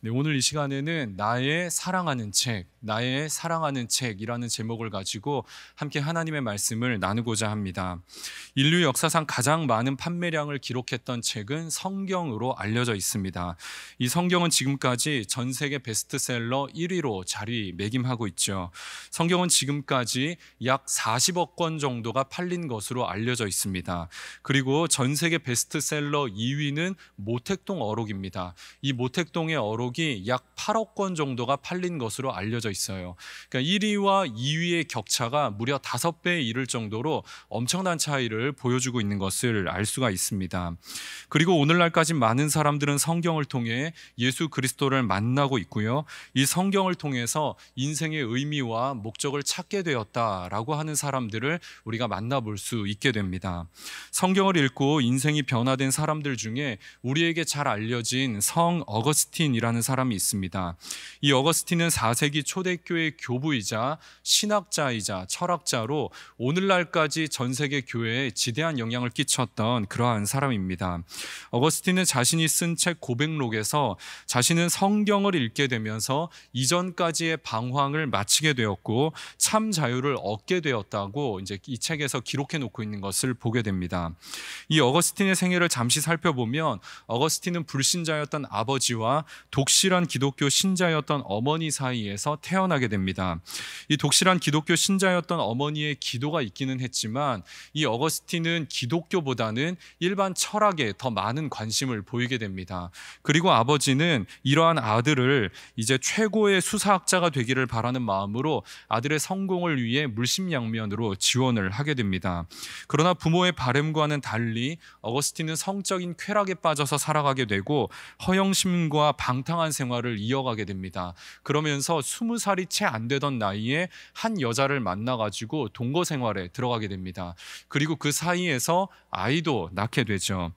네, 오늘 이 시간에는 나의 사랑하는 책이라는 제목을 가지고 함께 하나님의 말씀을 나누고자 합니다. 인류 역사상 가장 많은 판매량을 기록했던 책은 성경으로 알려져 있습니다. 이 성경은 지금까지 전 세계 베스트셀러 1위로 자리매김하고 있죠. 성경은 지금까지 약 40억 권 정도가 팔린 것으로 알려져 있습니다. 그리고 전 세계 베스트셀러 2위는 모택동 어록입니다. 이 모택동의 어록이 약 8억 권 정도가 팔린 것으로 알려져 있어요. 그러니까 1위와 2위의 격차가 무려 5배에 이를 정도로 엄청난 차이를 보여주고 있는 것을 알 수가 있습니다. 그리고 오늘날까지 많은 사람들은 성경을 통해 예수 그리스도를 만나고 있고요. 이 성경을 통해서 인생의 의미와 목적을 찾게 되었다라고 하는 사람들을 우리가 만나볼 수 있게 됩니다. 성경을 읽고 인생이 변화된 사람들 중에 우리에게 잘 알려진 성 어거스틴이라는 사람이 있습니다. 이 어거스틴은 4세기 초대교회 교부이자 신학자이자 철학자로 오늘날까지 전 세계 교회에 지대한 영향을 끼쳤던 그러한 사람입니다. 어거스틴은 자신이 쓴 책 고백록에서 자신은 성경을 읽게 되면서 이전까지의 방황을 마치게 되었고 참 자유를 얻게 되었다고 이제 이 책에서 기록해 놓고 있는 것을 보게 됩니다. 이 어거스틴의 생애를 잠시 살펴보면 어거스틴은 불신자였던 아버지와 독실한 기독교 신자였던 어머니 사이에서 태어나게 됩니다. 이 독실한 기독교 신자였던 어머니의 기도가 있기는 했지만 이 어거스틴은 기독교보다는 일반 철학에 더 많은 관심을 보이게 됩니다. 그리고 아버지는 이러한 아들을 이제 최고의 수사학자가 되기를 바라는 마음으로 아들의 성공을 위해 물심양면으로 지원을 하게 됩니다. 그러나 부모의 바람과는 달리 어거스틴은 성적인 쾌락에 빠져서 살아가게 되고 허영심과 방탕한 생활을 이어가게 됩니다. 그러면서 20살이 채 안 되던 나이에 한 여자를 만나가지고 동거 생활에 들어가게 됩니다. 그리고 그 사이에서 아이도 낳게 되죠.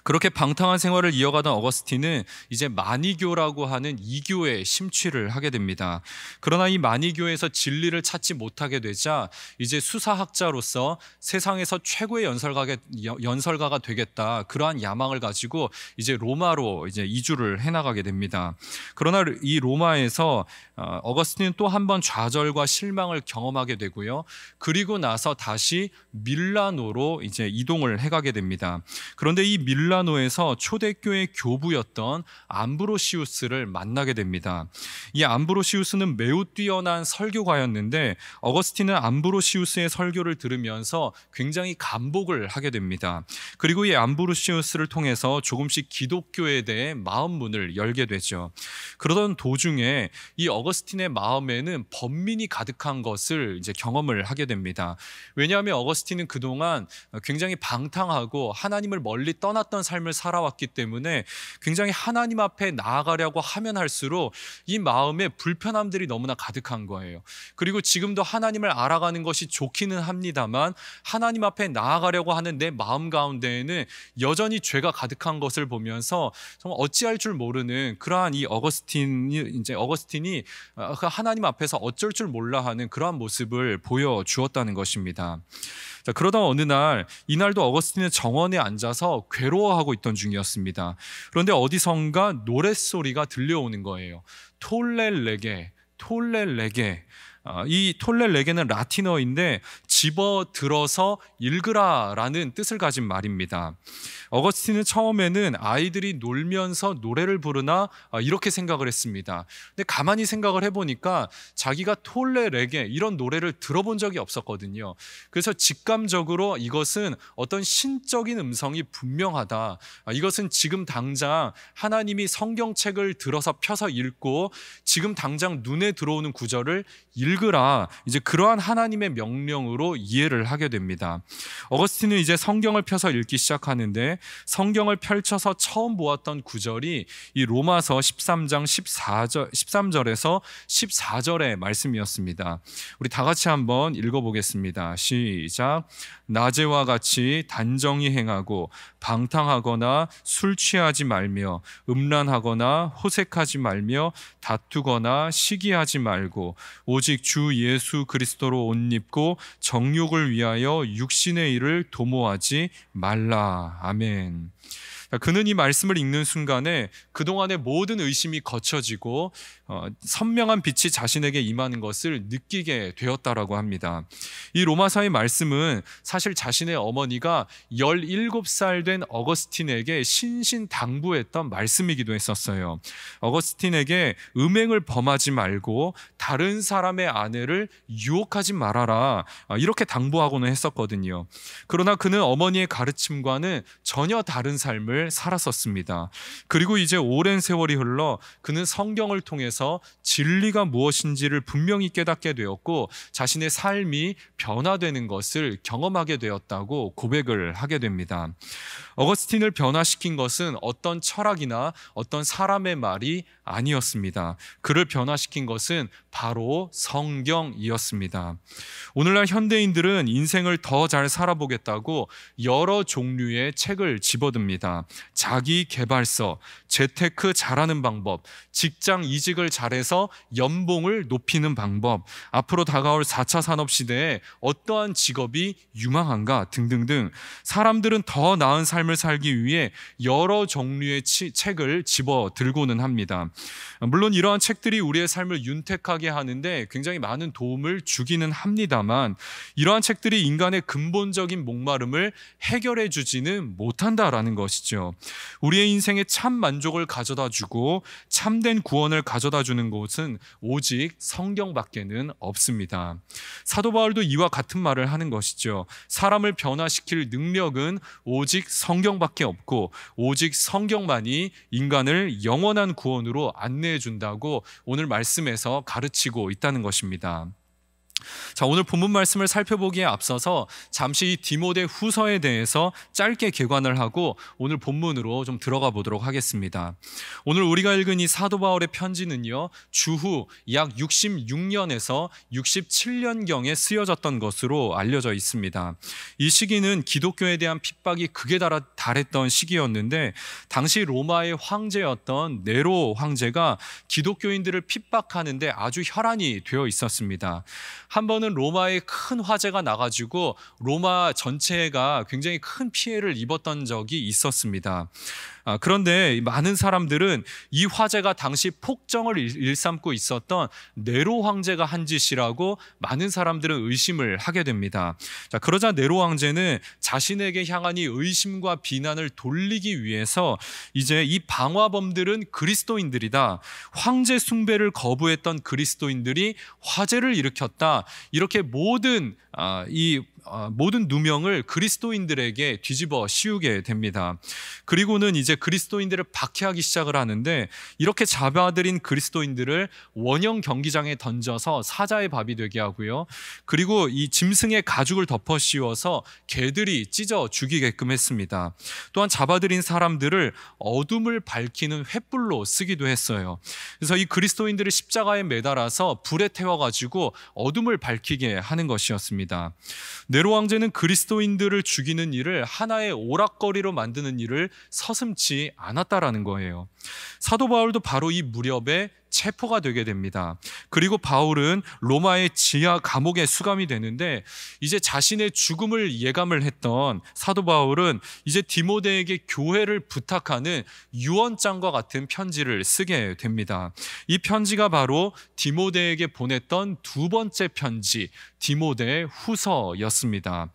그렇게 방탕한 생활을 이어가던 어거스틴은 이제 마니교라고 하는 이교에 심취를 하게 됩니다. 그러나 이 마니교에서 진리를 찾지 못하게 되자 이제 수사학자로서 세상에서 최고의 연설가가 되겠다, 그러한 야망을 가지고 이제 로마로 이제 이주를 해나가게 됩니다. 그러나 이 로마에서 어거스틴은 또 한 번 좌절과 실망을 경험하게 되고요. 그리고 나서 다시 밀라노로 이제 이동을 해가게 됩니다. 그런데 이 밀라노에서 초대교회 교부였던 암브로시우스를 만나게 됩니다. 이 암브로시우스는 매우 뛰어난 설교가였는데 어거스틴은 암브로시우스의 설교를 들으면서 굉장히 감복을 하게 됩니다. 그리고 이 암브로시우스를 통해서 조금씩 기독교에 대해 마음문을 열게 되죠. 그러던 도중에 이 어거스틴의 마음에는 번민이 가득한 것을 이제 경험을 하게 됩니다. 왜냐하면 어거스틴은 그동안 굉장히 방탕하고 하나님을 멀리 떠났던 삶을 살아왔기 때문에 굉장히 하나님 앞에 나아가려고 하면 할수록 이 마음에 불편함들이 너무나 가득한 거예요. 그리고 지금도 하나님을 알아가는 것이 좋기는 합니다만 하나님 앞에 나아가려고 하는 내 마음 가운데에는 여전히 죄가 가득한 것을 보면서 정말 어찌할 줄 모르는 그러한 이 어거스틴이 하나님 앞에서 어쩔 줄 몰라 하는 그러한 모습을 보여주었다는 것입니다. 자, 그러다 어느 날, 이날도 어거스틴은 정원에 앉아서 괴로워하고 있던 중이었습니다. 그런데 어디선가 노랫소리가 들려오는 거예요. 톨렐레게, 톨렐레게. 이 톨렐레게는 라틴어인데 집어들어서 읽으라라는 뜻을 가진 말입니다. 어거스틴은 처음에는 아이들이 놀면서 노래를 부르나 이렇게 생각을 했습니다. 근데 가만히 생각을 해보니까 자기가 톨레레게 이런 노래를 들어본 적이 없었거든요. 그래서 직감적으로 이것은 어떤 신적인 음성이 분명하다. 이것은 지금 당장 하나님이 성경책을 들어서 펴서 읽고 지금 당장 눈에 들어오는 구절을 읽으라, 이제 그러한 하나님의 명령으로 이해를 하게 됩니다. 어거스틴은 이제 성경을 펴서 읽기 시작하는데 성경을 펼쳐서 처음 보았던 구절이 이 로마서 13장 13절에서 14절의 말씀이었습니다. 우리 다 같이 한번 읽어보겠습니다. 시작. 낮에와 같이 단정히 행하고 방탕하거나 술 취하지 말며 음란하거나 호색하지 말며 다투거나 시기하지 말고 오직 주 예수 그리스도로 옷 입고 정욕을 위하여 육신의 일을 도모하지 말라. 아멘. 그는 이 말씀을 읽는 순간에 그동안의 모든 의심이 거쳐지고 선명한 빛이 자신에게 임하는 것을 느끼게 되었다라고 합니다. 이 로마서의 말씀은 사실 자신의 어머니가 17살 된 어거스틴에게 신신당부했던 말씀이기도 했었어요. 어거스틴에게 음행을 범하지 말고 다른 사람의 아내를 유혹하지 말아라, 이렇게 당부하고는 했었거든요. 그러나 그는 어머니의 가르침과는 전혀 다른 삶을 살았었습니다. 그리고 이제 오랜 세월이 흘러 그는 성경을 통해서 진리가 무엇인지를 분명히 깨닫게 되었고 자신의 삶이 변화되는 것을 경험하게 되었다고 고백을 하게 됩니다. 어거스틴을 변화시킨 것은 어떤 철학이나 어떤 사람의 말이 아니었습니다. 그를 변화시킨 것은 바로 성경이었습니다. 오늘날 현대인들은 인생을 더 잘 살아보겠다고 여러 종류의 책을 집어듭니다. 자기 개발서, 재테크 잘하는 방법, 직장 이직을 잘해서 연봉을 높이는 방법, 앞으로 다가올 4차 산업시대에 어떠한 직업이 유망한가 등등등, 사람들은 더 나은 삶을 살기 위해 여러 종류의 책을 집어 들고는 합니다. 물론 이러한 책들이 우리의 삶을 윤택하게 하는데 굉장히 많은 도움을 주기는 합니다만, 이러한 책들이 인간의 근본적인 목마름을 해결해 주지는 못한다라는 것이죠. 우리의 인생에 참 만족을 가져다 주고 참된 구원을 가져다 주는 곳은 오직 성경밖에는 없습니다. 사도 바울도 이와 같은 말을 하는 것이죠. 사람을 변화시킬 능력은 오직 성경밖에 없고 오직 성경만이 인간을 영원한 구원으로 안내해 준다고 오늘 말씀에서 가르치고 있다는 것입니다. 자, 오늘 본문 말씀을 살펴보기에 앞서서 잠시 디모데 후서에 대해서 짧게 개관을 하고 오늘 본문으로 좀 들어가 보도록 하겠습니다. 오늘 우리가 읽은 이 사도 바울의 편지는요, 주후 약 66년에서 67년경에 쓰여졌던 것으로 알려져 있습니다. 이 시기는 기독교에 대한 핍박이 극에 달했던 시기였는데, 당시 로마의 황제였던 네로 황제가 기독교인들을 핍박하는데 아주 혈안이 되어 있었습니다. 한 번은 로마에 큰 화재가 나가지고 로마 전체가 굉장히 큰 피해를 입었던 적이 있었습니다. 그런데 많은 사람들은 이 화재가 당시 폭정을 일삼고 있었던 네로 황제가 한 짓이라고 많은 사람들은 의심을 하게 됩니다. 자, 그러자 네로 황제는 자신에게 향한 이 의심과 비난을 돌리기 위해서 이제 이 방화범들은 그리스도인들이다, 황제 숭배를 거부했던 그리스도인들이 화재를 일으켰다, 이렇게 모든 누명을 그리스도인들에게 뒤집어 씌우게 됩니다. 그리고는 이제 그리스도인들을 박해하기 시작을 하는데, 이렇게 잡아들인 그리스도인들을 원형 경기장에 던져서 사자의 밥이 되게 하고요, 그리고 이 짐승의 가죽을 덮어 씌워서 개들이 찢어 죽이게끔 했습니다. 또한 잡아들인 사람들을 어둠을 밝히는 횃불로 쓰기도 했어요. 그래서 이 그리스도인들을 십자가에 매달아서 불에 태워가지고 어둠을 밝히게 하는 것이었습니다. 네로 황제는 그리스도인들을 죽이는 일을 하나의 오락거리로 만드는 일을 서슴지 않았다라는 거예요. 사도 바울도 바로 이 무렵에 체포가 되게 됩니다. 그리고 바울은 로마의 지하 감옥에 수감이 되는데, 이제 자신의 죽음을 예감을 했던 사도 바울은 이제 디모데에게 교회를 부탁하는 유언장과 같은 편지를 쓰게 됩니다. 이 편지가 바로 디모데에게 보냈던 두 번째 편지, 디모데 후서였습니다.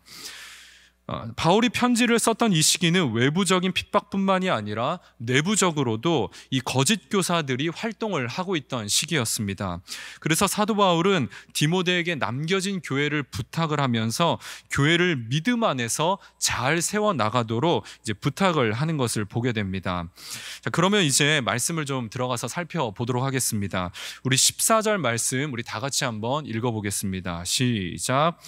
바울이 편지를 썼던 이 시기는 외부적인 핍박뿐만이 아니라 내부적으로도 이 거짓 교사들이 활동을 하고 있던 시기였습니다. 그래서 사도 바울은 디모데에게 남겨진 교회를 부탁을 하면서 교회를 믿음 안에서 잘 세워 나가도록 이제 부탁을 하는 것을 보게 됩니다. 자, 그러면 이제 말씀을 좀 들어가서 살펴보도록 하겠습니다. 우리 14절 말씀 우리 다 같이 한번 읽어보겠습니다. 시작.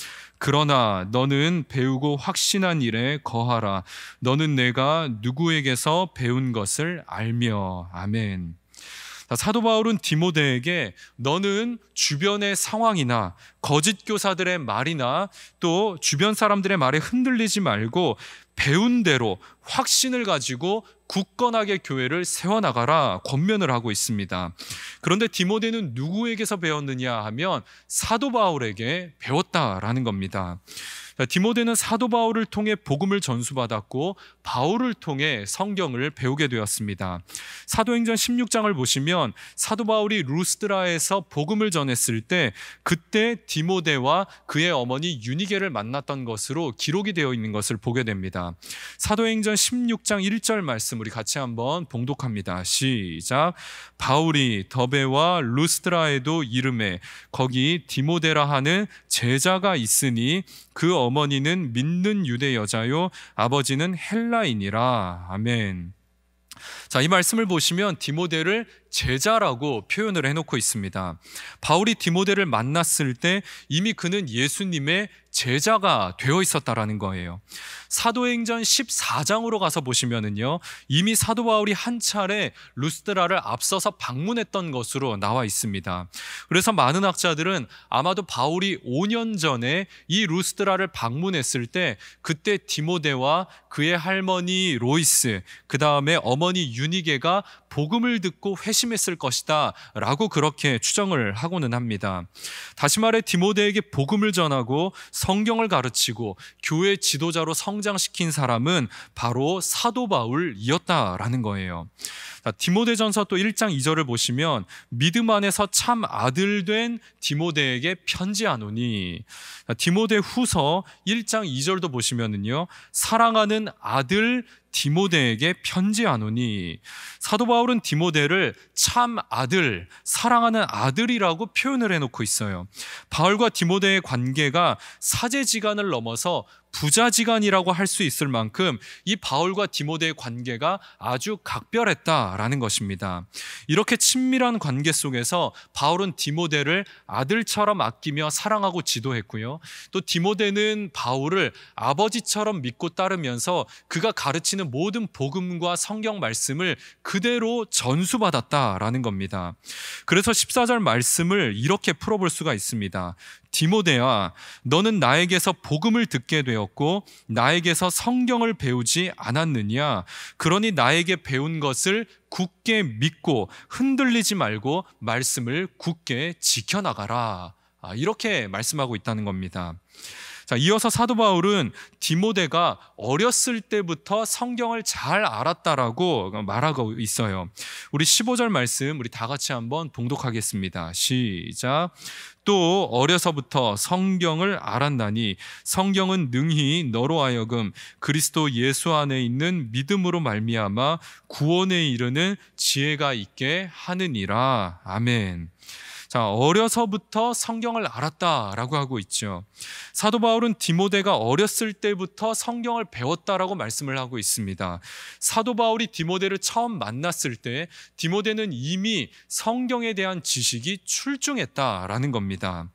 그러나 너는 배우고 확신한 일에 거하라. 너는 내가 누구에게서 배운 것을 알며. 아멘. 사도 바울은 디모데에게 너는 주변의 상황이나 거짓 교사들의 말이나 또 주변 사람들의 말에 흔들리지 말고 배운 대로 확신을 가지고 굳건하게 교회를 세워나가라 권면을 하고 있습니다. 그런데 디모데는 누구에게서 배웠느냐 하면 사도 바울에게 배웠다라는 겁니다. 디모데는 사도 바울을 통해 복음을 전수받았고 바울을 통해 성경을 배우게 되었습니다. 사도행전 16장을 보시면 사도 바울이 루스드라에서 복음을 전했을 때 그때 디모데와 그의 어머니 유니게를 만났던 것으로 기록이 되어 있는 것을 보게 됩니다. 사도행전 16장 1절 말씀 우리 같이 한번 봉독합니다. 시작. 바울이 더베와 루스드라에도 이름에 거기 디모데라 하는 제자가 있으니 그 어머니는 믿는 유대 여자요 아버지는 헬라인이라. 아멘. 자, 이 말씀을 보시면 디모데를 제자라고 표현을 해놓고 있습니다. 바울이 디모데를 만났을 때 이미 그는 예수님의 제자가 되어 있었다라는 거예요. 사도행전 14장으로 가서 보시면은요, 이미 사도 바울이 한 차례 루스드라를 앞서서 방문했던 것으로 나와 있습니다. 그래서 많은 학자들은 아마도 바울이 5년 전에 이 루스드라를 방문했을 때 그때 디모데와 그의 할머니 로이스, 그 다음에 어머니 유니게가 복음을 듣고 회심했을 것이다 라고 그렇게 추정을 하고는 합니다. 다시 말해 디모데에게 복음을 전하고 성경을 가르치고 교회 지도자로 성장시킨 사람은 바로 사도 바울이었다라는 거예요. 디모데전서 또 1장 2절을 보시면 믿음 안에서 참 아들 된 디모데에게 편지하노니, 디모데 후서 1장 2절도 보시면은요, 사랑하는 아들 디모데에게 편지하노니, 사도 바울은 디모데를 참 아들, 사랑하는 아들이라고 표현을 해놓고 있어요. 바울과 디모데의 관계가 사제지간을 넘어서 부자지간이라고 할 수 있을 만큼 이 바울과 디모데의 관계가 아주 각별했다라는 것입니다. 이렇게 친밀한 관계 속에서 바울은 디모데를 아들처럼 아끼며 사랑하고 지도했고요, 또 디모데는 바울을 아버지처럼 믿고 따르면서 그가 가르치는 모든 복음과 성경 말씀을 그대로 전수받았다라는 겁니다. 그래서 14절 말씀을 이렇게 풀어볼 수가 있습니다. 디모데야, 너는 나에게서 복음을 듣게 되었고 나에게서 성경을 배우지 않았느냐? 그러니 나에게 배운 것을 굳게 믿고 흔들리지 말고 말씀을 굳게 지켜나가라. 이렇게 말씀하고 있다는 겁니다. 자, 이어서 사도 바울은 디모데가 어렸을 때부터 성경을 잘 알았다라고 말하고 있어요. 우리 15절 말씀 우리 다 같이 한번 봉독하겠습니다. 시작. 또 어려서부터 성경을 알았나니 성경은 능히 너로 하여금 그리스도 예수 안에 있는 믿음으로 말미암아 구원에 이르는 지혜가 있게 하느니라. 아멘. 자, 어려서부터 성경을 알았다라고 하고 있죠. 사도 바울은 디모데가 어렸을 때부터 성경을 배웠다라고 말씀을 하고 있습니다. 사도 바울이 디모데를 처음 만났을 때 디모데는 이미 성경에 대한 지식이 출중했다라는 겁니다.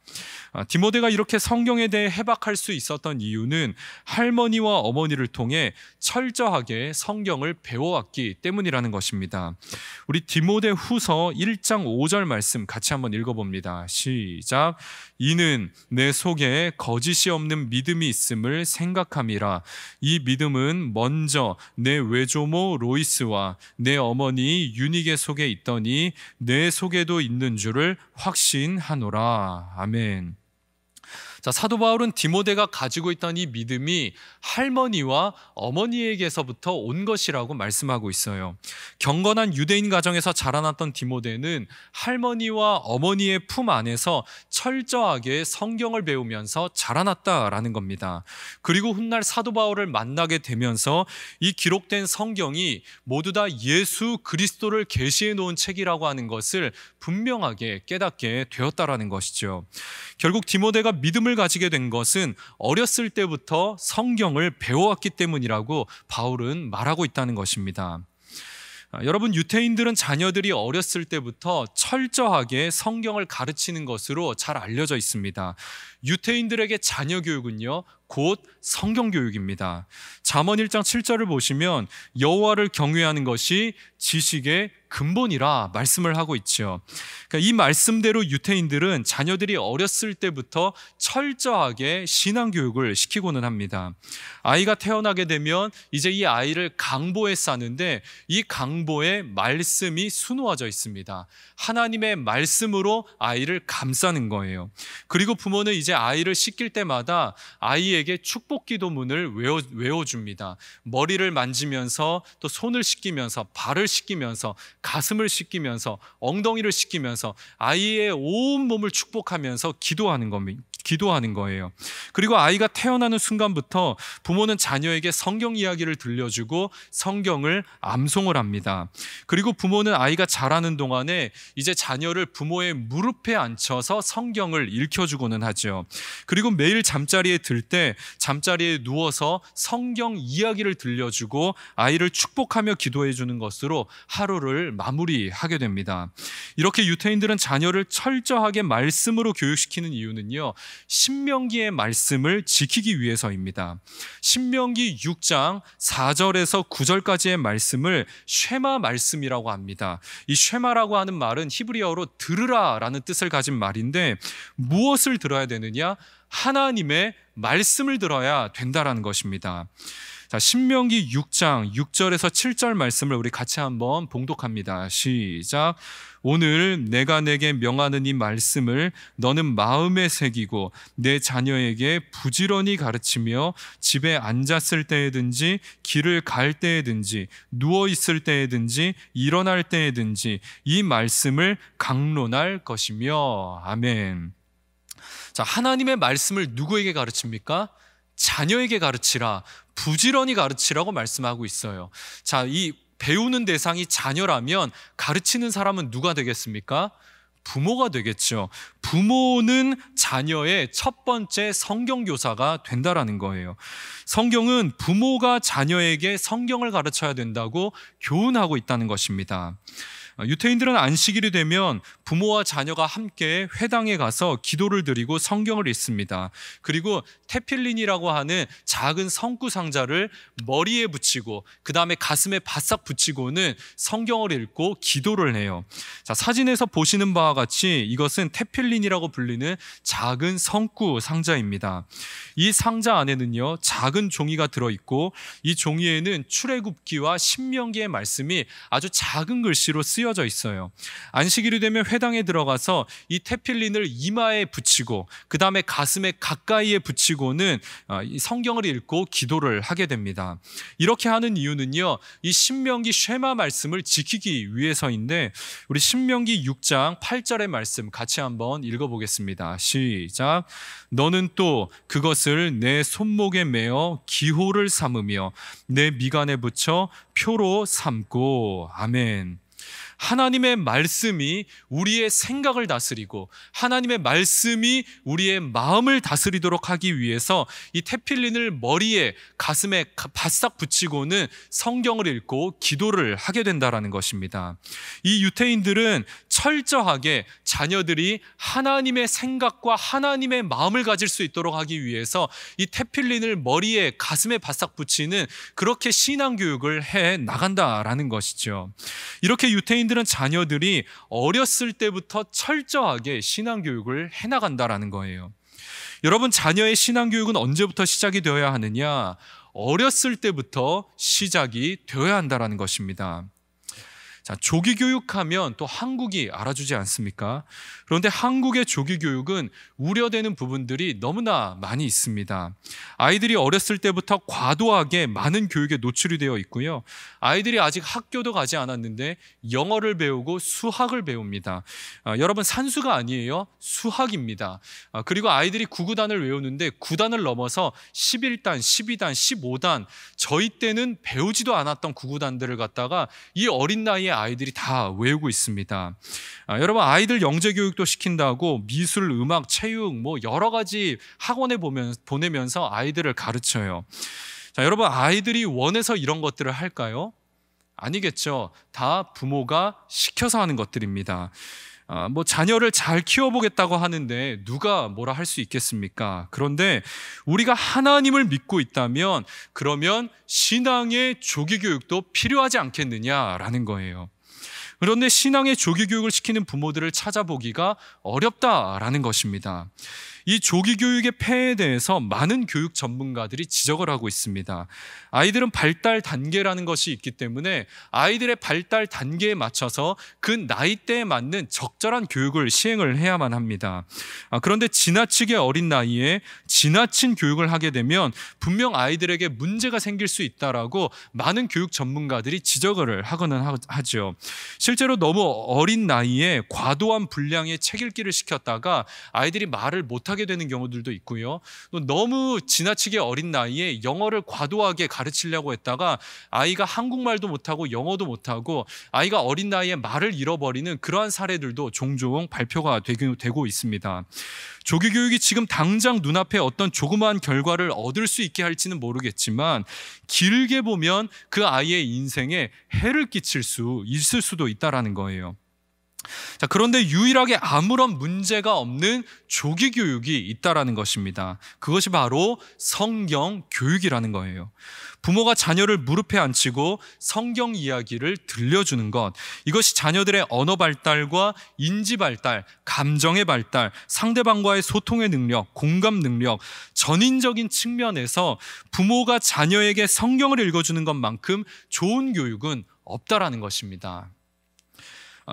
디모데가 이렇게 성경에 대해 해박할 수 있었던 이유는 할머니와 어머니를 통해 철저하게 성경을 배워왔기 때문이라는 것입니다. 우리 디모데 후서 1장 5절 말씀 같이 한번 읽어봅니다. 시작. 이는 내 속에 거짓이 없는 믿음이 있음을 생각함이라. 이 믿음은 먼저 내 외조모 로이스와 내 어머니 유니게 속에 있더니 내 속에도 있는 줄을 확신하노라. 아멘. 자, 사도 바울은 디모데가 가지고 있던 이 믿음이 할머니와 어머니에게서부터 온 것이라고 말씀하고 있어요. 경건한 유대인 가정에서 자라났던 디모데는 할머니와 어머니의 품 안에서 철저하게 성경을 배우면서 자라났다라는 겁니다. 그리고 훗날 사도 바울을 만나게 되면서 이 기록된 성경이 모두 다 예수 그리스도를 계시해 놓은 책이라고 하는 것을 분명하게 깨닫게 되었다라는 것이죠. 결국 디모데가 믿음을 가지게 된 것은 어렸을 때부터 성경을 배워왔기 때문이라고 바울은 말하고 있다는 것입니다. 여러분, 유태인들은 자녀들이 어렸을 때부터 철저하게 성경을 가르치는 것으로 잘 알려져 있습니다. 유태인들에게 자녀 교육은요, 곧 성경 교육입니다. 잠언 1장 7절을 보시면 여호와를 경외하는 것이 지식의 근본이라 말씀을 하고 있죠. 그러니까 이 말씀대로 유태인들은 자녀들이 어렸을 때부터 철저하게 신앙 교육을 시키고는 합니다. 아이가 태어나게 되면 이제 이 아이를 강보에 싸는데 이 강보에 말씀이 수놓아져 있습니다. 하나님의 말씀으로 아이를 감싸는 거예요. 그리고 부모는 이제 아이를 씻길 때마다 아이의 우리에게 축복 기도문을 외워줍니다. 머리를 만지면서 또 손을 씻기면서 발을 씻기면서 가슴을 씻기면서 엉덩이를 씻기면서 아이의 온 몸을 축복하면서 기도하는 거예요. 그리고 아이가 태어나는 순간부터 부모는 자녀에게 성경 이야기를 들려주고 성경을 암송을 합니다. 그리고 부모는 아이가 자라는 동안에 이제 자녀를 부모의 무릎에 앉혀서 성경을 읽혀주고는 하죠. 그리고 매일 잠자리에 들 때 잠자리에 누워서 성경 이야기를 들려주고 아이를 축복하며 기도해 주는 것으로 하루를 마무리하게 됩니다. 이렇게 유태인들은 자녀를 철저하게 말씀으로 교육시키는 이유는요, 신명기의 말씀을 지키기 위해서입니다. 신명기 6장 4절에서 9절까지의 말씀을 쉐마 말씀이라고 합니다. 이 쉐마라고 하는 말은 히브리어로 들으라라는 뜻을 가진 말인데, 무엇을 들어야 되느냐? 하나님의 말씀을 들어야 된다라는 것입니다. 자, 신명기 6장 6절에서 7절 말씀을 우리 같이 한번 봉독합니다. 시작. 오늘 내가 내게 명하는 이 말씀을 너는 마음에 새기고 내 자녀에게 부지런히 가르치며 집에 앉았을 때에든지 길을 갈 때에든지 누워 있을 때에든지 일어날 때에든지 이 말씀을 강론할 것이며. 아멘. 자, 하나님의 말씀을 누구에게 가르칩니까? 자녀에게 가르치라, 부지런히 가르치라고 말씀하고 있어요. 자, 이 배우는 대상이 자녀라면 가르치는 사람은 누가 되겠습니까? 부모가 되겠죠. 부모는 자녀의 첫 번째 성경교사가 된다라는 거예요. 성경은 부모가 자녀에게 성경을 가르쳐야 된다고 교훈하고 있다는 것입니다. 유태인들은 안식일이 되면 부모와 자녀가 함께 회당에 가서 기도를 드리고 성경을 읽습니다. 그리고 테필린이라고 하는 작은 성구 상자를 머리에 붙이고 그 다음에 가슴에 바싹 붙이고는 성경을 읽고 기도를 해요. 자, 사진에서 보시는 바와 같이 이것은 테필린이라고 불리는 작은 성구 상자입니다. 이 상자 안에는요, 작은 종이가 들어있고 이 종이에는 출애굽기와 신명기의 말씀이 아주 작은 글씨로 쓰여져 있어요. 안식일이 되면 회당에 들어가서 이 테필린을 이마에 붙이고 그 다음에 가슴에 가까이에 붙이고는 이 성경을 읽고 기도를 하게 됩니다. 이렇게 하는 이유는요, 이 신명기 쉐마 말씀을 지키기 위해서인데, 우리 신명기 6장 8절의 말씀 같이 한번 읽어보겠습니다. 시작. 너는 또 그것을 내 손목에 매어 기호를 삼으며 내 미간에 붙여 표로 삼고. 아멘. 하나님의 말씀이 우리의 생각을 다스리고 하나님의 말씀이 우리의 마음을 다스리도록 하기 위해서 이 테필린을 머리에 가슴에 바싹 붙이고는 성경을 읽고 기도를 하게 된다라는 것입니다. 이 유태인들은 철저하게 자녀들이 하나님의 생각과 하나님의 마음을 가질 수 있도록 하기 위해서 이 테필린을 머리에 가슴에 바싹 붙이는 그렇게 신앙교육을 해 나간다라는 것이죠. 이렇게 유태인들은 자녀들이 어렸을 때부터 철저하게 신앙교육을 해나간다라는 거예요. 여러분, 자녀의 신앙교육은 언제부터 시작이 되어야 하느냐? 어렸을 때부터 시작이 되어야 한다는 것입니다. 자, 조기교육하면 또 한국이 알아주지 않습니까? 그런데 한국의 조기교육은 우려되는 부분들이 너무나 많이 있습니다. 아이들이 어렸을 때부터 과도하게 많은 교육에 노출이 되어 있고요. 아이들이 아직 학교도 가지 않았는데 영어를 배우고 수학을 배웁니다. 여러분, 산수가 아니에요. 수학입니다. 그리고 아이들이 구구단을 외우는데 9단을 넘어서 11단, 12단, 15단, 저희 때는 배우지도 않았던 구구단들을 갖다가 이 어린 나이에 아이들이 다 외우고 있습니다. 여러분, 아이들 영재교육도 시킨다고 미술, 음악, 체육 뭐 여러 가지 학원에 보내면서 아이들을 가르쳐요. 자, 여러분, 아이들이 원해서 이런 것들을 할까요? 아니겠죠. 다 부모가 시켜서 하는 것들입니다. 뭐 자녀를 잘 키워보겠다고 하는데 누가 뭐라 할 수 있겠습니까? 그런데 우리가 하나님을 믿고 있다면 그러면 신앙의 조기교육도 필요하지 않겠느냐라는 거예요. 그런데 신앙의 조기 교육을 시키는 부모들을 찾아보기가 어렵다라는 것입니다. 이 조기 교육의 폐해에 대해서 많은 교육 전문가들이 지적을 하고 있습니다. 아이들은 발달 단계라는 것이 있기 때문에 아이들의 발달 단계에 맞춰서 그 나이대에 맞는 적절한 교육을 시행을 해야만 합니다. 그런데 지나치게 어린 나이에 지나친 교육을 하게 되면 분명 아이들에게 문제가 생길 수 있다라고 많은 교육 전문가들이 지적을 하고는 하죠. 실제로 너무 어린 나이에 과도한 분량의 책 읽기를 시켰다가 아이들이 말을 못하게 되는 경우들도 있고요. 또 너무 지나치게 어린 나이에 영어를 과도하게 가르치려고 했다가 아이가 한국말도 못하고 영어도 못하고 아이가 어린 나이에 말을 잃어버리는 그러한 사례들도 종종 발표가 되고 있습니다. 조기 교육이 지금 당장 눈앞에 어떤 조그마한 결과를 얻을 수 있게 할지는 모르겠지만 길게 보면 그 아이의 인생에 해를 끼칠 수 있을 수도 있다라는 거예요. 자, 그런데 유일하게 아무런 문제가 없는 조기 교육이 있다라는 것입니다. 그것이 바로 성경 교육이라는 거예요. 부모가 자녀를 무릎에 앉히고 성경 이야기를 들려주는 것, 이것이 자녀들의 언어 발달과 인지 발달, 감정의 발달, 상대방과의 소통의 능력, 공감 능력, 전인적인 측면에서 부모가 자녀에게 성경을 읽어주는 것만큼 좋은 교육은 없다라는 것입니다.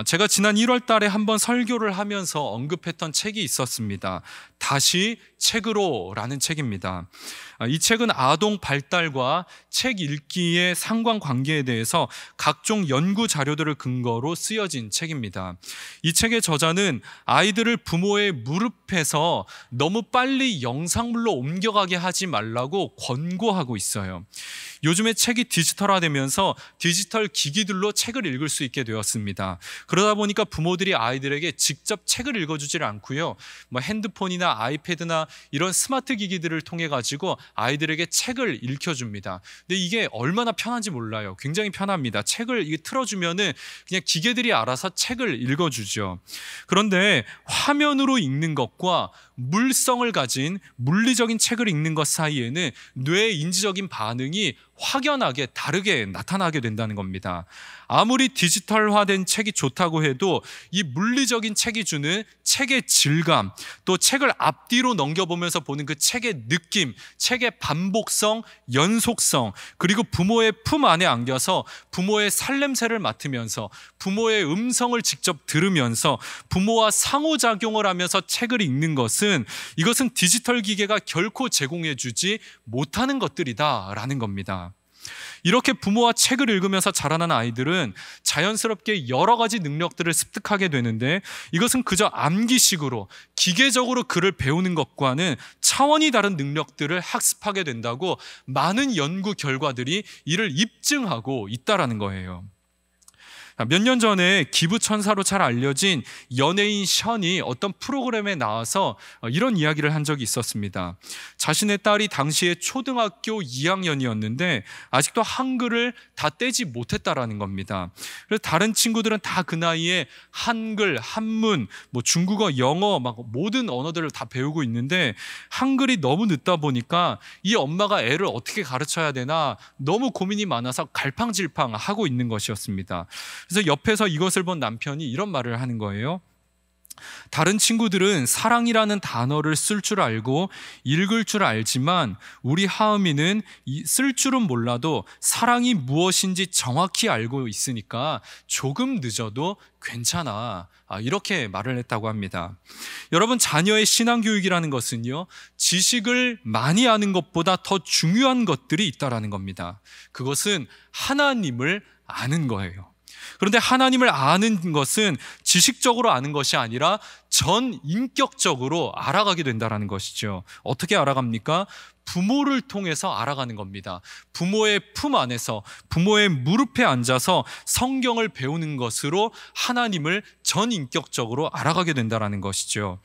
제가 지난 1월 달에 한번 설교를 하면서 언급했던 책이 있었습니다. 다시 책으로라는 책입니다. 이 책은 아동 발달과 책 읽기의 상관관계에 대해서 각종 연구 자료들을 근거로 쓰여진 책입니다. 이 책의 저자는 아이들을 부모의 무릎에서 너무 빨리 영상물로 옮겨가게 하지 말라고 권고하고 있어요. 요즘에 책이 디지털화되면서 디지털 기기들로 책을 읽을 수 있게 되었습니다. 그러다 보니까 부모들이 아이들에게 직접 책을 읽어주질 않고요. 핸드폰이나 아이패드나 이런 스마트 기기들을 통해 가지고 아이들에게 책을 읽혀줍니다. 근데 이게 얼마나 편한지 몰라요. 굉장히 편합니다. 책을 이게 틀어주면은 그냥 기계들이 알아서 책을 읽어주죠. 그런데 화면으로 읽는 것과 물성을 가진 물리적인 책을 읽는 것 사이에는 뇌의 인지적인 반응이 확연하게 다르게 나타나게 된다는 겁니다. 아무리 디지털화된 책이 좋다고 해도 이 물리적인 책이 주는 책의 질감, 또 책을 앞뒤로 넘겨보면서 보는 그 책의 느낌, 책의 반복성, 연속성, 그리고 부모의 품 안에 안겨서 부모의 살냄새를 맡으면서 부모의 음성을 직접 들으면서 부모와 상호작용을 하면서 책을 읽는 것은 이것은 디지털 기계가 결코 제공해주지 못하는 것들이다라는 겁니다. 이렇게 부모와 책을 읽으면서 자라난 아이들은 자연스럽게 여러 가지 능력들을 습득하게 되는데 이것은 그저 암기식으로 기계적으로 글을 배우는 것과는 차원이 다른 능력들을 학습하게 된다고 많은 연구 결과들이 이를 입증하고 있다라는 거예요. 몇 년 전에 기부천사로 잘 알려진 연예인 션이 어떤 프로그램에 나와서 이런 이야기를 한 적이 있었습니다. 자신의 딸이 당시에 초등학교 2학년이었는데 아직도 한글을 다 떼지 못했다라는 겁니다. 그래서 다른 친구들은 다 그 나이에 한글, 한문, 중국어, 영어 막 모든 언어들을 다 배우고 있는데 한글이 너무 늦다 보니까 이 엄마가 애를 어떻게 가르쳐야 되나 너무 고민이 많아서 갈팡질팡 하고 있는 것이었습니다. 그래서 옆에서 이것을 본 남편이 이런 말을 하는 거예요. 다른 친구들은 사랑이라는 단어를 쓸 줄 알고 읽을 줄 알지만 우리 하은이는 쓸 줄은 몰라도 사랑이 무엇인지 정확히 알고 있으니까 조금 늦어도 괜찮아. 이렇게 말을 했다고 합니다. 여러분, 자녀의 신앙교육이라는 것은요, 지식을 많이 아는 것보다 더 중요한 것들이 있다라는 겁니다. 그것은 하나님을 아는 거예요. 그런데 하나님을 아는 것은 지식적으로 아는 것이 아니라 전 인격적으로 알아가게 된다는 것이죠. 어떻게 알아갑니까? 부모를 통해서 알아가는 겁니다. 부모의 품 안에서 부모의 무릎에 앉아서 성경을 배우는 것으로 하나님을 전인격적으로 알아가게 된다는 것이죠.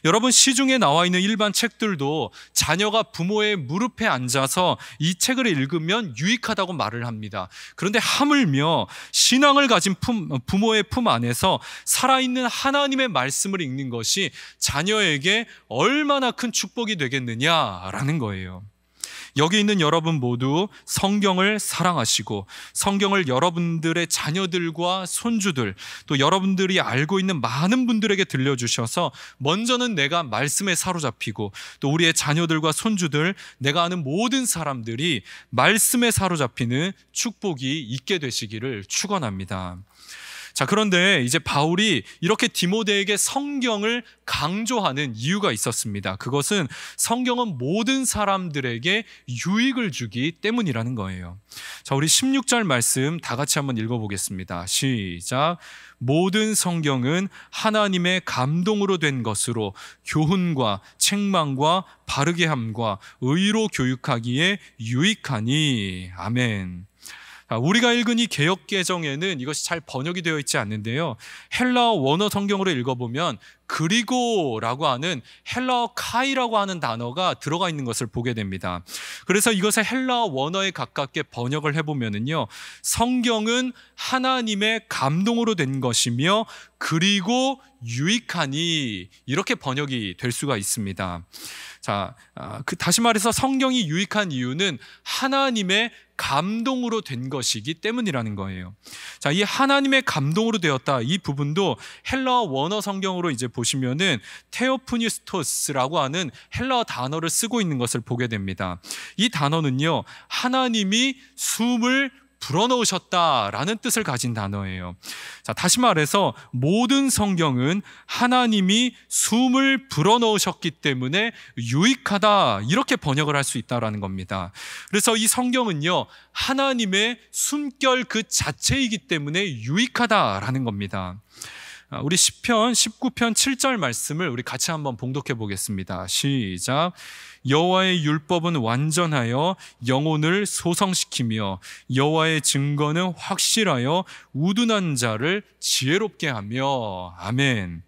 여러분, 시중에 나와 있는 일반 책들도 자녀가 부모의 무릎에 앉아서 이 책을 읽으면 유익하다고 말을 합니다. 그런데 하물며 신앙을 가진 부모의 품 안에서 살아있는 하나님의 말씀을 읽는 것이 자녀에게 얼마나 큰 축복이 되겠느냐라는 거예요. 여기 있는 여러분 모두 성경을 사랑하시고 성경을 여러분들의 자녀들과 손주들, 또 여러분들이 알고 있는 많은 분들에게 들려주셔서 먼저는 내가 말씀에 사로잡히고 또 우리의 자녀들과 손주들, 내가 아는 모든 사람들이 말씀에 사로잡히는 축복이 있게 되시기를 축원합니다. 자, 그런데 이제 바울이 이렇게 디모데에게 성경을 강조하는 이유가 있었습니다. 그것은 성경은 모든 사람들에게 유익을 주기 때문이라는 거예요. 자, 우리 16절 말씀 다 같이 한번 읽어보겠습니다. 시작. 모든 성경은 하나님의 감동으로 된 것으로 교훈과 책망과 바르게 함과 의로 교육하기에 유익하니. 아멘. 우리가 읽은 이 개역개정에는 이것이 잘 번역이 되어 있지 않는데요, 헬라어 원어 성경으로 읽어보면 그리고라고 하는 헬라어 카이라고 하는 단어가 들어가 있는 것을 보게 됩니다. 그래서 이것을 헬라어 원어에 가깝게 번역을 해보면은요, 성경은 하나님의 감동으로 된 것이며 그리고 유익하니, 이렇게 번역이 될 수가 있습니다. 자, 다시 말해서 성경이 유익한 이유는 하나님의 감동으로 된 것이기 때문이라는 거예요. 자, 이 하나님의 감동으로 되었다, 이 부분도 헬라어 원어 성경으로 이제 보시면은 테오프니스토스라고 하는 헬라어 단어를 쓰고 있는 것을 보게 됩니다. 이 단어는요, 하나님이 숨을 불어넣으셨다라는 뜻을 가진 단어예요. 자, 다시 말해서 모든 성경은 하나님이 숨을 불어넣으셨기 때문에 유익하다, 이렇게 번역을 할 수 있다라는 겁니다. 그래서 이 성경은요, 하나님의 숨결 그 자체이기 때문에 유익하다라는 겁니다. 우리 시편 19편 7절 말씀을 우리 같이 한번 봉독해 보겠습니다. 시작. 여호와의 율법은 완전하여 영혼을 소성시키며 여호와의 증거는 확실하여 우둔한 자를 지혜롭게 하며. 아멘.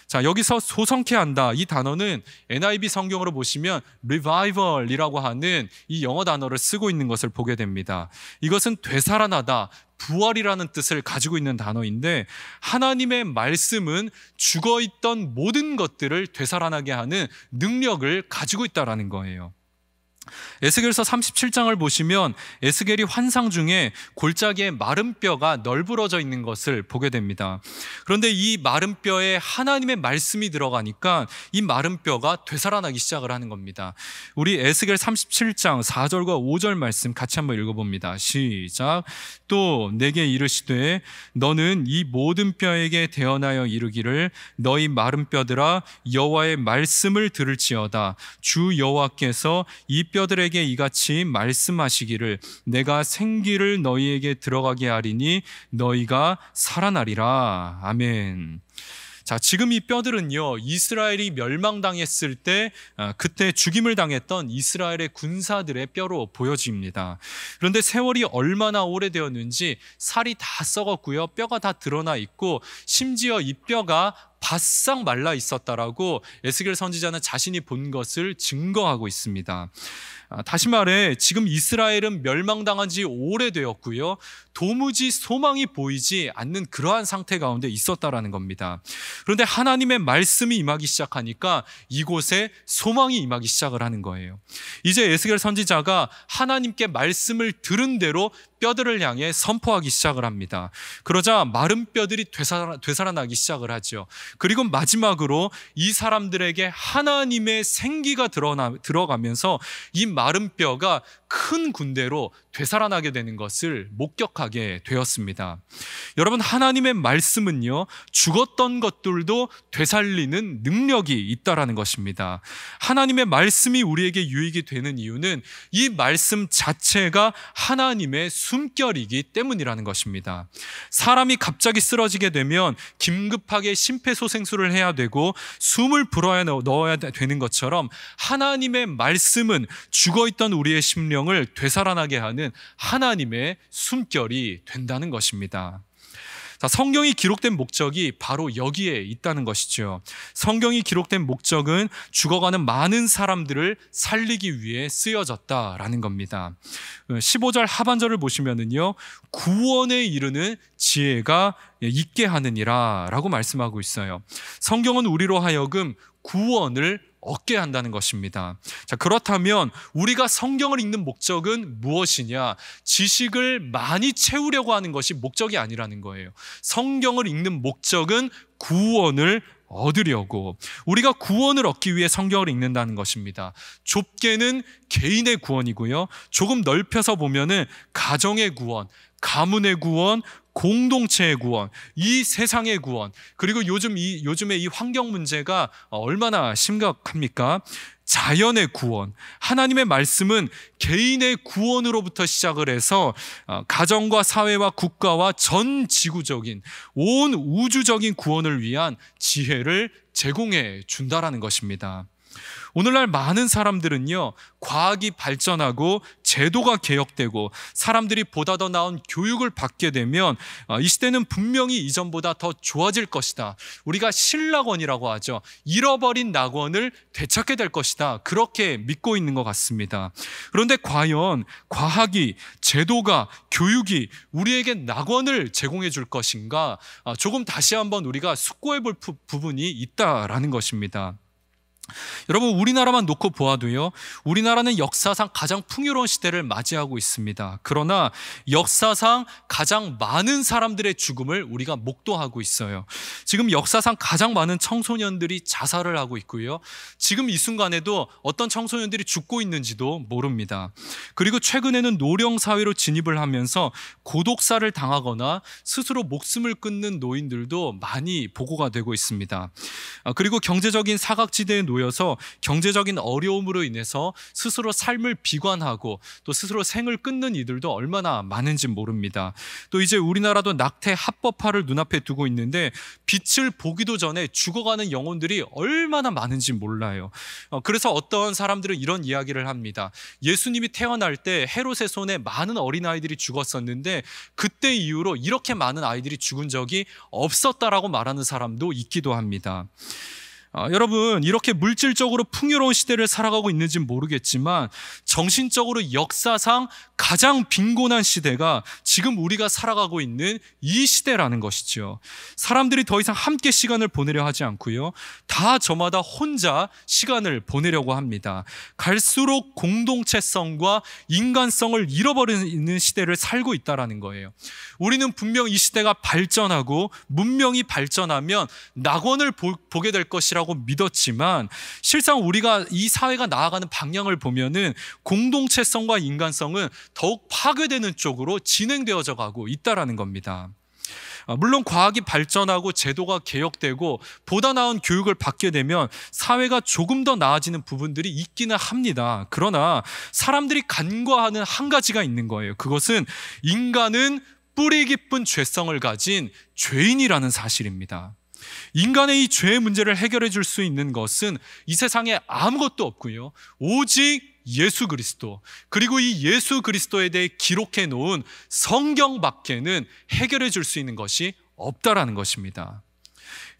자, 여기서 소성케 한다, 이 단어는 NIV 성경으로 보시면 revival이라고 하는 이 영어 단어를 쓰고 있는 것을 보게 됩니다. 이것은 되살아나다, 부활이라는 뜻을 가지고 있는 단어인데, 하나님의 말씀은 죽어있던 모든 것들을 되살아나게 하는 능력을 가지고 있다는 거예요. 에스겔서 37장을 보시면 에스겔이 환상 중에 골짜기에 마른 뼈가 널브러져 있는 것을 보게 됩니다. 그런데 이 마른 뼈에 하나님의 말씀이 들어가니까 이 마른 뼈가 되살아나기 시작을 하는 겁니다. 우리 에스겔 37장 4절과 5절 말씀 같이 한번 읽어봅니다. 시작. 또 내게 이르시되 너는 이 모든 뼈에게 대언하여 이르기를 너희 마른 뼈들아 여호와의 말씀을 들을지어다. 주 여호와께서 이 뼈들에게 이같이 말씀하시기를 내가 생기를 너희에게 들어가게 하리니 너희가 살아나리라. 아멘. 자, 지금 이 뼈들은요, 이스라엘이 멸망당했을 때 그때 죽임을 당했던 이스라엘의 군사들의 뼈로 보여집니다. 그런데 세월이 얼마나 오래되었는지 살이 다 썩었고요, 뼈가 다 드러나 있고 심지어 이 뼈가 바싹 말라 있었다라고 에스겔 선지자는 자신이 본 것을 증거하고 있습니다. 다시 말해 지금 이스라엘은 멸망당한 지 오래되었고요, 도무지 소망이 보이지 않는 그러한 상태 가운데 있었다라는 겁니다. 그런데 하나님의 말씀이 임하기 시작하니까 이곳에 소망이 임하기 시작을 하는 거예요. 이제 에스겔 선지자가 하나님께 말씀을 들은 대로 뼈들을 향해 선포하기 시작을 합니다. 그러자 마른 뼈들이 되살아나기 시작을 하죠. 그리고 마지막으로 이 사람들에게 하나님의 생기가 들어가면서 이 마른 뼈가 큰 군대로 되살아나게 되는 것을 목격하게 되었습니다. 여러분, 하나님의 말씀은요, 죽었던 것들도 되살리는 능력이 있다라는 것입니다. 하나님의 말씀이 우리에게 유익이 되는 이유는 이 말씀 자체가 하나님의 숨결이기 때문이라는 것입니다. 사람이 갑자기 쓰러지게 되면 긴급하게 심폐소생술을 해야 되고 숨을 불어넣어야 되는 것처럼 하나님의 말씀은 죽어있던 우리의 심령을 되살아나게 하는 하나님의 숨결이 된다는 것입니다. 자, 성경이 기록된 목적이 바로 여기에 있다는 것이죠. 성경이 기록된 목적은 죽어가는 많은 사람들을 살리기 위해 쓰여졌다라는 겁니다. 15절 하반절을 보시면은요, 구원에 이르는 지혜가 있게 하느니라 라고 말씀하고 있어요. 성경은 우리로 하여금 구원을 얻게 한다는 것입니다. 자, 그렇다면 우리가 성경을 읽는 목적은 무엇이냐? 지식을 많이 채우려고 하는 것이 목적이 아니라는 거예요. 성경을 읽는 목적은 구원을 얻으려고, 우리가 구원을 얻기 위해 성경을 읽는다는 것입니다. 좁게는 개인의 구원이고요, 조금 넓혀서 보면은 가정의 구원, 가문의 구원, 공동체의 구원, 이 세상의 구원, 그리고 요즘에 이 환경 문제가 얼마나 심각합니까? 자연의 구원. 하나님의 말씀은 개인의 구원으로부터 시작을 해서 가정과 사회와 국가와 전 지구적인, 온 우주적인 구원을 위한 지혜를 제공해 준다라는 것입니다. 오늘날 많은 사람들은요, 과학이 발전하고 제도가 개혁되고 사람들이 보다 더 나은 교육을 받게 되면 이 시대는 분명히 이전보다 더 좋아질 것이다, 우리가 신락원이라고 하죠, 잃어버린 낙원을 되찾게 될 것이다, 그렇게 믿고 있는 것 같습니다. 그런데 과연 과학이, 제도가, 교육이 우리에게 낙원을 제공해 줄 것인가? 조금 다시 한번 우리가 숙고해 볼 부분이 있다라는 것입니다. 여러분, 우리나라만 놓고 보아도요, 우리나라는 역사상 가장 풍요로운 시대를 맞이하고 있습니다. 그러나 역사상 가장 많은 사람들의 죽음을 우리가 목도하고 있어요. 지금 역사상 가장 많은 청소년들이 자살을 하고 있고요, 지금 이 순간에도 어떤 청소년들이 죽고 있는지도 모릅니다. 그리고 최근에는 노령사회로 진입을 하면서 고독사를 당하거나 스스로 목숨을 끊는 노인들도 많이 보고가 되고 있습니다. 그리고 경제적인 사각지대에 놓여서 경제적인 어려움으로 인해서 스스로 삶을 비관하고 또 스스로 생을 끊는 이들도 얼마나 많은지 모릅니다. 또 이제 우리나라도 낙태 합법화를 눈앞에 두고 있는데 빛을 보기도 전에 죽어가는 영혼들이 얼마나 많은지 몰라요. 그래서 어떤 사람들은 이런 이야기를 합니다. 예수님이 태어날 때 헤롯의 손에 많은 어린아이들이 죽었었는데 그때 이후로 이렇게 많은 아이들이 죽은 적이 없었다라고 말하는 사람도 있기도 합니다. 여러분, 이렇게 물질적으로 풍요로운 시대를 살아가고 있는지는 모르겠지만 정신적으로 역사상 가장 빈곤한 시대가 지금 우리가 살아가고 있는 이 시대라는 것이죠. 사람들이 더 이상 함께 시간을 보내려 하지 않고요, 다 저마다 혼자 시간을 보내려고 합니다. 갈수록 공동체성과 인간성을 잃어버리는 시대를 살고 있다는 거예요. 우리는 분명 이 시대가 발전하고 문명이 발전하면 낙원을 보게 될 것이라고 믿었지만 실상 우리가 이 사회가 나아가는 방향을 보면은 공동체성과 인간성은 더욱 파괴되는 쪽으로 진행되어져 가고 있다라는 겁니다. 물론 과학이 발전하고 제도가 개혁되고 보다 나은 교육을 받게 되면 사회가 조금 더 나아지는 부분들이 있기는 합니다. 그러나 사람들이 간과하는 한 가지가 있는 거예요. 그것은 인간은 뿌리 깊은 죄성을 가진 죄인이라는 사실입니다. 인간의 이 죄의 문제를 해결해 줄 수 있는 것은 이 세상에 아무것도 없고요, 오직 예수 그리스도, 그리고 이 예수 그리스도에 대해 기록해 놓은 성경밖에는 해결해 줄 수 있는 것이 없다라는 것입니다.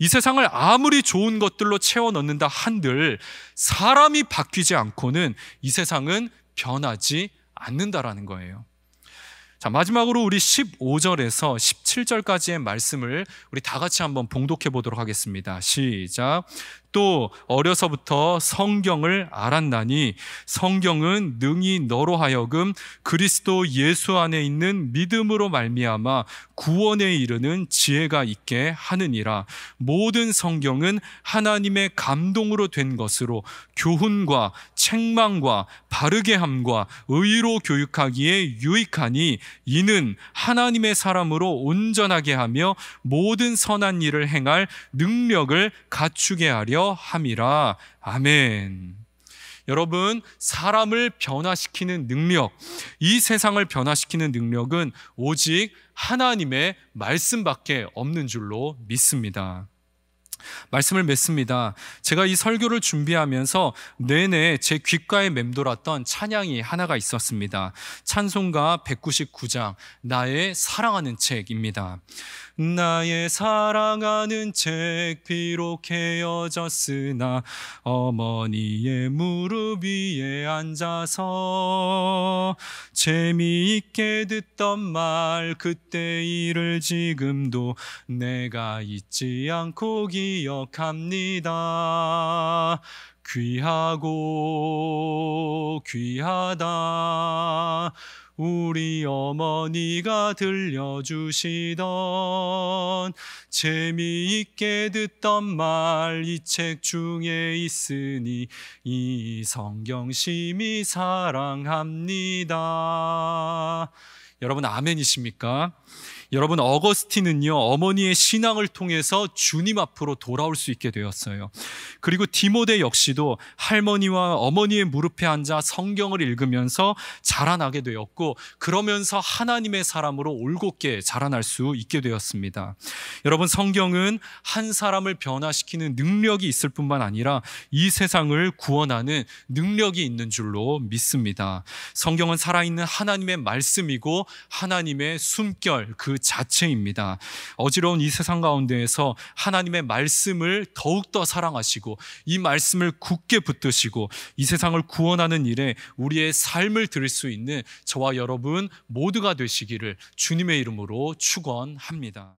이 세상을 아무리 좋은 것들로 채워 넣는다 한들 사람이 바뀌지 않고는 이 세상은 변하지 않는다라는 거예요. 자, 마지막으로 우리 15절에서 17절까지의 말씀을 우리 다 같이 한번 봉독해 보도록 하겠습니다. 시작. 또 어려서부터 성경을 알았나니 성경은 능히 너로 하여금 그리스도 예수 안에 있는 믿음으로 말미암아 구원에 이르는 지혜가 있게 하느니라. 모든 성경은 하나님의 감동으로 된 것으로 교훈과 책망과 바르게 함과 의로 교육하기에 유익하니 이는 하나님의 사람으로 온전하게 하며 모든 선한 일을 행할 능력을 갖추게 하려 함이라. 아멘. 여러분, 사람을 변화시키는 능력, 이 세상을 변화시키는 능력은 오직 하나님의 말씀밖에 없는 줄로 믿습니다. 말씀을 맺습니다. 제가 이 설교를 준비하면서 내내 제 귓가에 맴돌았던 찬양이 하나가 있었습니다. 찬송가 199장 나의 사랑하는 책입니다. 나의 사랑하는 책 비록 헤어졌으나 어머니의 무릎 위에 앉아서 재미있게 듣던 말 그때 일을 지금도 내가 잊지 않고 기억하네. 기억합니다. 귀하고 귀하다. 우리 어머니가 들려주시던 재미있게 듣던 말 이 책 중에 있으니 이 성경 심히 사랑합니다. 여러분 아멘이십니까? 여러분 어거스틴은요 어머니의 신앙을 통해서 주님 앞으로 돌아올 수 있게 되었어요. 그리고 디모데 역시도 할머니와 어머니의 무릎에 앉아 성경을 읽으면서 자라나게 되었고 그러면서 하나님의 사람으로 올곧게 자라날 수 있게 되었습니다. 여러분 성경은 한 사람을 변화시키는 능력이 있을 뿐만 아니라 이 세상을 구원하는 능력이 있는 줄로 믿습니다. 성경은 살아있는 하나님의 말씀이고 하나님의 숨결 그 자체입니다. 어지러운 이 세상 가운데에서 하나님의 말씀을 더욱더 사랑하시고 이 말씀을 굳게 붙드시고 이 세상을 구원하는 일에 우리의 삶을 드릴 수 있는 저와 여러분 모두가 되시기를 주님의 이름으로 축원합니다.